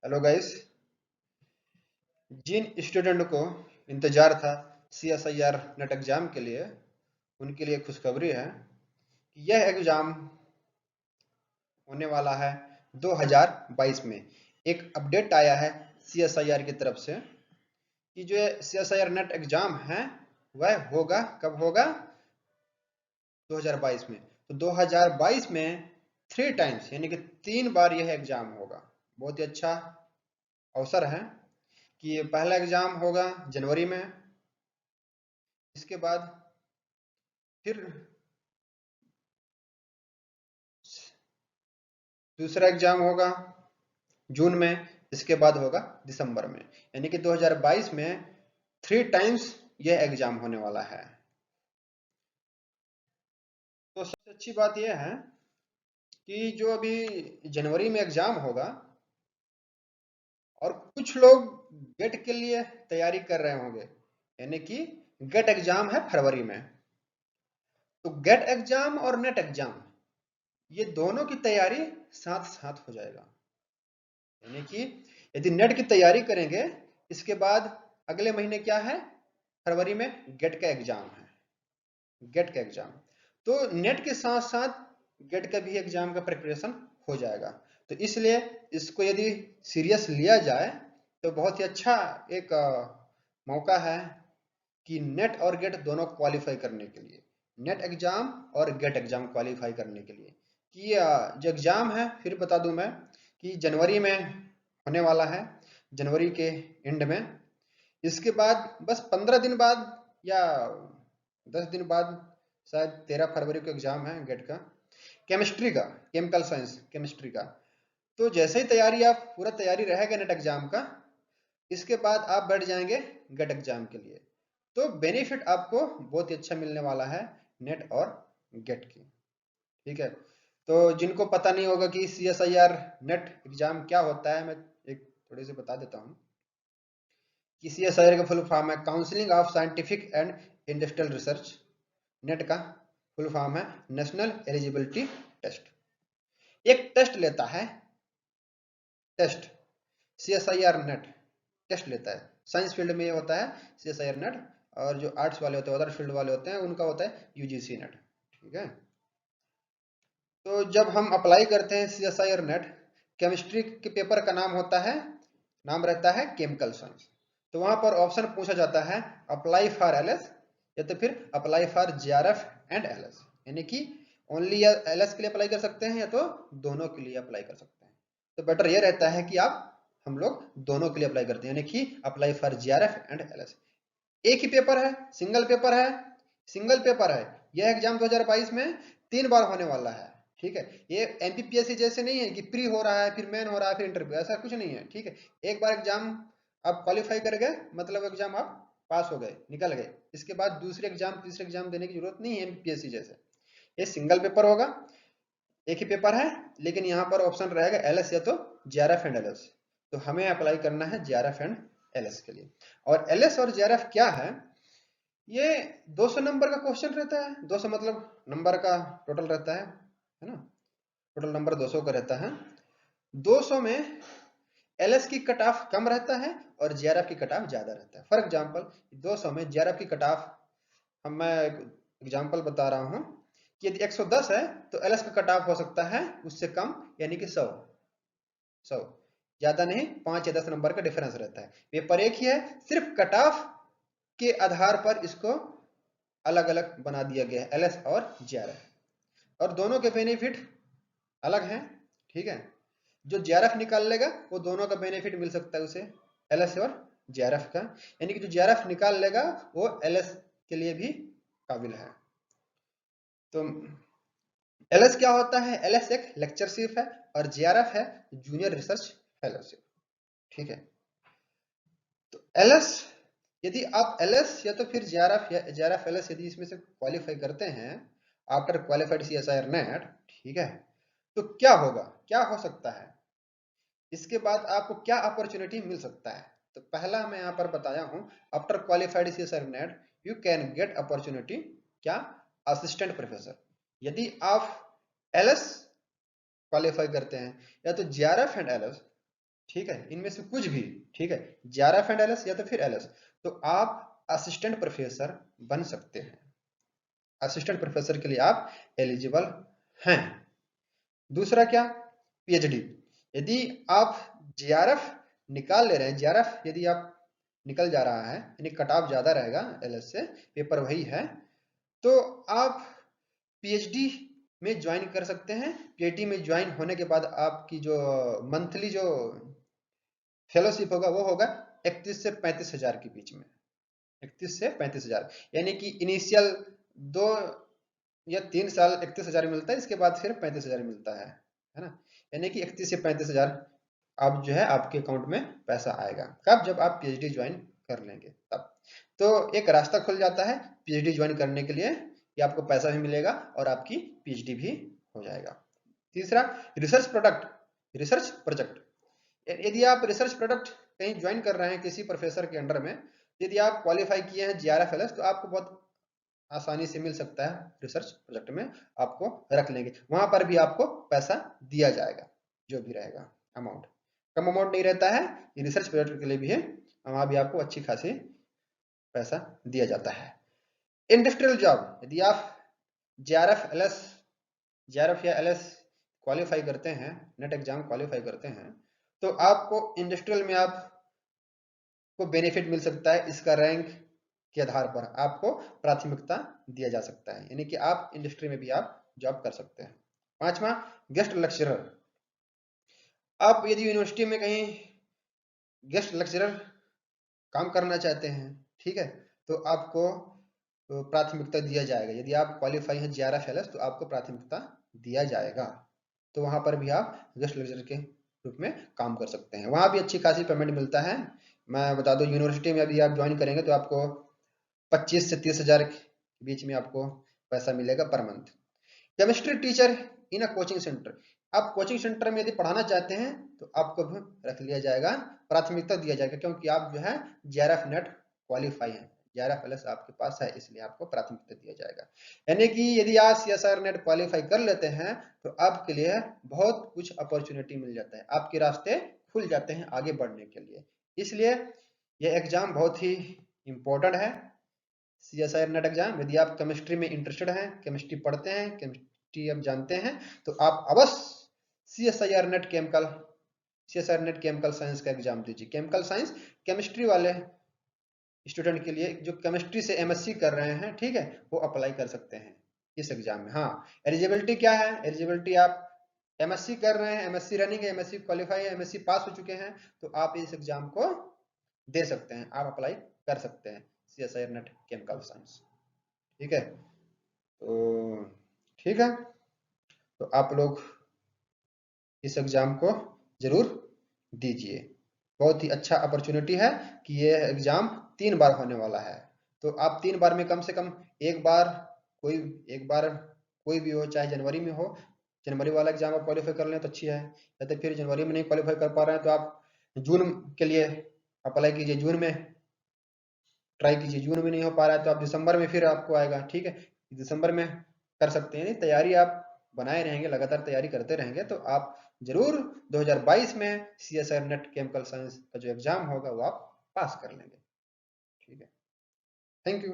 Hello guys. जिन student को इंतजार था CSIR नेट एग्जाम के लिए, उनके लिए खुशखबरी है कि यह एग्जाम होने वाला है 2022 में। एक अपडेट आया है CSIR की तरफ से कि जो CSIR नेट एग्जाम है वह होगा, कब होगा? 2022 में। तो 2022 में 3 टाइम्स यानी कि 3 बार यह एग्जाम होगा। बहुत ही अच्छा अवसर है कि ये पहला एग्जाम होगा जनवरी में, इसके बाद फिर दूसरा एग्जाम होगा जून में, इसके बाद होगा दिसंबर में। यानी कि 2022 में 3 टाइम्स यह एग्जाम होने वाला है। तो सबसे अच्छी बात यह है कि जो अभी जनवरी में एग्जाम होगा और कुछ लोग गेट के लिए तैयारी कर रहे होंगे, यानी कि गेट एग्जाम है फरवरी में। तो गेट एग्जाम और नेट एग्जाम ये दोनों की तैयारी साथ साथ हो जाएगा। यानी कि यदि नेट की तैयारी करेंगे, इसके बाद अगले महीने क्या है? फरवरी में गेट का एग्जाम है। गेट का एग्जाम, तो नेट के साथ साथ गेट का भी एग्जाम का प्रिपरेशन हो जाएगा। तो इसलिए इसको यदि सीरियस लिया जाए तो बहुत ही अच्छा एक मौका है कि नेट और गेट दोनों क्वालिफाई करने के लिए, नेट एग्जाम और गेट एग्जाम क्वालिफाई करने के लिए। कि जो एग्जाम है, फिर बता दूं मैं कि जनवरी में होने वाला है, जनवरी के एंड में। इसके बाद बस 15 दिन बाद या 10 दिन बाद, शायद 13 फरवरी को एग्जाम है गेट का, केमिस्ट्री का, केमिकल साइंस केमिस्ट्री का। तो जैसे ही तैयारी, आप पूरा तैयारी रहेगा नेट एग्जाम का, इसके बाद आप बैठ जाएंगे गेट एग्जाम के लिए। तो बेनिफिट आपको बहुत ही अच्छा मिलने वाला है नेट और गेट की। ठीक है। तो जिनको पता नहीं होगा कि CSIR नेट एग्जाम क्या होता है, मैं एक थोड़ी सी बता देता हूँ कि CSIR का फुल फॉर्म है counselling of scientific and industrial research. Net का फुल फॉर्म है नेशनल एलिजिबिलिटी टेस्ट। एक टेस्ट लेता है, टेस्ट CSIR नेट टेस्ट लेता है। साइंस फील्ड में ये होता है CSIR नेट, और जो आर्ट्स वाले होते हैं, अदर फील्ड वाले होते हैं, उनका होता है UGC नेट। ठीक है। तो जब हम अप्लाई करते हैं CSIR नेट, केमिस्ट्री के पेपर का नाम होता है, नाम रहता है केमिकल साइंस। तो वहां पर ऑप्शन पूछा जाता है अप्लाई फॉर LS या तो फिर apply for JRF and LS। यानी कि ओनली या LS के लिए अप्लाई कर सकते हैं या तो दोनों के लिए अप्लाई कर सकते हैं। तो बेटर ये रहता है कि आप, हम लोग दोनों के लिए अप्लाई करते हैं, यानी कि apply for JRF and LS। एक ही पेपर है, सिंगल पेपर है, सिंगल पेपर है। यह एग्जाम 2022 में 3 बार होने वाला है। ठीक है। ये MPPSC जैसे नहीं है कि प्री हो रहा है, फिर मेन हो रहा है, फिर इंटरव्यू, ऐसा कुछ नहीं है। ठीक है। एक बार एग्जाम आप क्वालिफाई कर गए, मतलब एग्जाम आप पास हो गए, निकल गए। इसके बाद दूसरे एग्जाम, तीसरे एग्जाम देने की जरूरत नहीं है MPPSC जैसे। ये सिंगल पेपर होगा, एक ही पेपर है, लेकिन यहाँ पर ऑप्शन रहेगा LS या तो JRF एंड LS। तो हमें अप्लाई करना है JRF एंड LS के लिए। और LS और JRF क्या है? ये 200 नंबर का क्वेश्चन रहता है। 200 मतलब नंबर का टोटल रहता है ना? टोटल नंबर 200 का रहता है। 200 में LS की कट ऑफ कम रहता है और JRF की कट ऑफ ज्यादा रहता है। फॉर एग्जांपल 200 में JRF की कट ऑफ, मैं एग्जांपल बता रहा हूं कि यदि 110 है तो LS का कट ऑफ हो सकता है उससे कम, यानी कि 100 ज्यादा नहीं, 5 या 10 नंबर का डिफरेंस रहता है। पेपर एक ही है, सिर्फ कट ऑफ के आधार पर इसको अलग अलग बना दिया गया है, LS और JRF। और दोनों के बेनिफिट अलग हैं। ठीक है। जो JRF निकाल लेगा वो दोनों का बेनिफिट मिल सकता है उसे, LS और JRF का। यानी कि जो JRF निकाल लेगा वो LS के लिए भी काबिल है। तो LS क्या होता है? LS एक लेक्चरशिप है और JRF है जूनियर रिसर्च फेलोशिप। ठीक है। तो LS, यदि आप LS या तो फिर JRF या JRF LS यदि इसमें से क्वालिफाई करते हैं आफ्टर क्वालिफाइड CSIR नेट, ठीक है, तो क्या होगा, क्या हो सकता है, इसके बाद आपको क्या अपॉर्चुनिटी मिल सकता है? तो पहला मैं यहाँ पर बताया हूँ, after qualified CSIR NET you can get opportunity, क्या? Assistant professor. यदि आप LS क्वालिफाई करते हैं या तो JRF एंड LS, ठीक है, इनमें से कुछ भी, ठीक है, जेआरएफ एंड एलएस या तो फिर एलएस, तो आप असिस्टेंट प्रोफेसर बन सकते हैं। असिस्टेंट प्रोफेसर के लिए आप एलिजिबल हैं। दूसरा क्या, पीएचडी। यदि आप जेआरएफ निकाल ले रहे हैं, जेआरएफ यदि आप निकल जा रहा है, यानी कट ऑफ ज्यादा रहेगा एलएस से, पेपर वही है, तो आप पीएचडी में ज्वाइन कर सकते हैं। पीएचडी में ज्वाइन होने के बाद आपकी जो मंथली जो फेलोशिप होगा वो होगा 31 से 35 हजार के बीच में, 31 से 35 हजार, यानी कि इनिशियल 2 या 3 साल 31 हजार मिलता है, इसके बाद फिर 35 हजार मिलता है ना, यानी कि 31 से 35 हजार अब जो है आपके अकाउंट में पैसा आएगा। कब, जब आप पीएचडी ज्वाइन कर लेंगे तब। तो एक रास्ता खुल जाता है पीएचडी ज्वाइन करने के लिए, कि आपको पैसा भी मिलेगा और आपकी पीएचडी भी हो जाएगा। तीसरा, रिसर्च प्रोडक्ट, रिसर्च प्रोजेक्ट। यदि आप रिसर्च प्रोडक्ट कहीं ज्वाइन कर रहे हैं किसी प्रोफेसर के अंडर में, यदि आप क्वालिफाई किए हैं जेआरएफ एलएस, तो आपको बहुत आसानी से मिल सकता है रिसर्च प्रोजेक्ट में, आपको रख लेंगे, वहां पर भी आपको पैसा दिया जाएगा, जो भी रहेगा अमाउंट, कम अमाउंट नहीं रहता है, ये रिसर्च प्रोजेक्ट के लिए भी है, वहां भी आपको अच्छी खासी पैसा दिया जाता है। इंडस्ट्रियल जॉब, यदि आप जेआरएफ एलएस, जेआरएफ या एलएस क्वालिफाई करते हैं, नेट एग्जाम क्वालिफाई करते हैं, तो आपको इंडस्ट्रियल में आपको बेनिफिट मिल सकता है, इसका रैंक के आधार पर आपको प्राथमिकता दिया जा सकता है, यानी कि आप इंडस्ट्री में भी आप जॉब कर सकते हैं। पांचवा, गेस्ट लेक्चरर। आप यदि यूनिवर्सिटी में कहीं गेस्ट लेक्चरर काम करना चाहते हैं, ठीक है, तो आपको प्राथमिकता दिया जाएगा। यदि आप क्वालिफाई हैं जेआरएफ एलएस, तो आपको प्राथमिकता दिया जाएगा, तो वहां पर भी आप गेस्ट लेक्चरर के रूप में काम कर सकते हैं, वहां भी अच्छी खासी पेमेंट मिलता है। मैं बता दूं, यूनिवर्सिटी में अभी आप ज्वाइन करेंगे तो आपको 25 से 30 हजार के बीच में आपको पैसा मिलेगा per month. Chemistry teacher in a coaching centre, आप कोचिंग सेंटर में यदि पढ़ाना चाहते हैं तो आपको भी रख लिया जाएगा, प्राथमिकता दिया जाएगा, क्योंकि आप जो है जेआरएफ नेट क्वालिफाई है, जेआरएफ एलएस आपके पास है, इसलिए आपको प्राथमिकता दिया जाएगा। यानी कि यदि आप सीएसआर नेट क्वालिफाई कर लेते हैं तो आपके लिए बहुत कुछ अपॉर्चुनिटी मिल जाता है, आपके रास्ते खुल जाते हैं आगे बढ़ने के लिए। इसलिए यह एग्जाम बहुत ही इंपॉर्टेंट है, सीएसआर नेट एग्जाम। यदि आप केमिस्ट्री में इंटरेस्टेड हैं, केमिस्ट्री पढ़ते हैं, केमिस्ट्री आप जानते हैं, तो आप अवश्य CSR net chemical, CSR net chemical science का एग्जाम दीजिए। केमिकल साइंस केमिस्ट्री वाले स्टूडेंट के लिए जो केमिस्ट्री से एमएससी कर रहे हैं, ठीक है, वो अप्लाई कर सकते हैं इस एग्जाम में। हाँ, एलिजिबिलिटी क्या है, एलिजिबिलिटी आप एमएससी कर रहे हैं, एमएससी रनिंग है, एमएससी क्वालिफाई है, एमएससी पास हो चुके हैं, तो आप इस एग्जाम को दे सकते हैं, आप अप्लाई कर सकते हैं सीएसआर नेट केमिकल साइंस, ठीक है। तो ठीक है, तो आप लोग इस एग्जाम को जरूर दीजिए, बहुत ही अच्छा अपॉर्चुनिटी है कि ये एग्जाम 3 बार होने वाला है, तो आप 3 बार में कम से कम एक बार, कोई एक बार कोई भी हो, चाहे जनवरी में हो, जनवरी वाला एग्जाम आप क्वालिफाई कर लें तो अच्छी है, या तो फिर जनवरी में नहीं क्वालिफाई कर पा रहे हैं तो आप जून के लिए अप्लाई कीजिए, जून में ट्राई कीजिए, जून में नहीं हो पा रहा है तो आप दिसंबर में फिर आपको आएगा, ठीक है, दिसंबर में कर सकते हैं। तैयारी आप बनाए रहेंगे, लगातार तैयारी करते रहेंगे, तो आप जरूर 2022 में सीएसआर नेट केमिकल साइंस का जो एग्जाम होगा वो आप पास कर लेंगे, ठीक है। Thank you.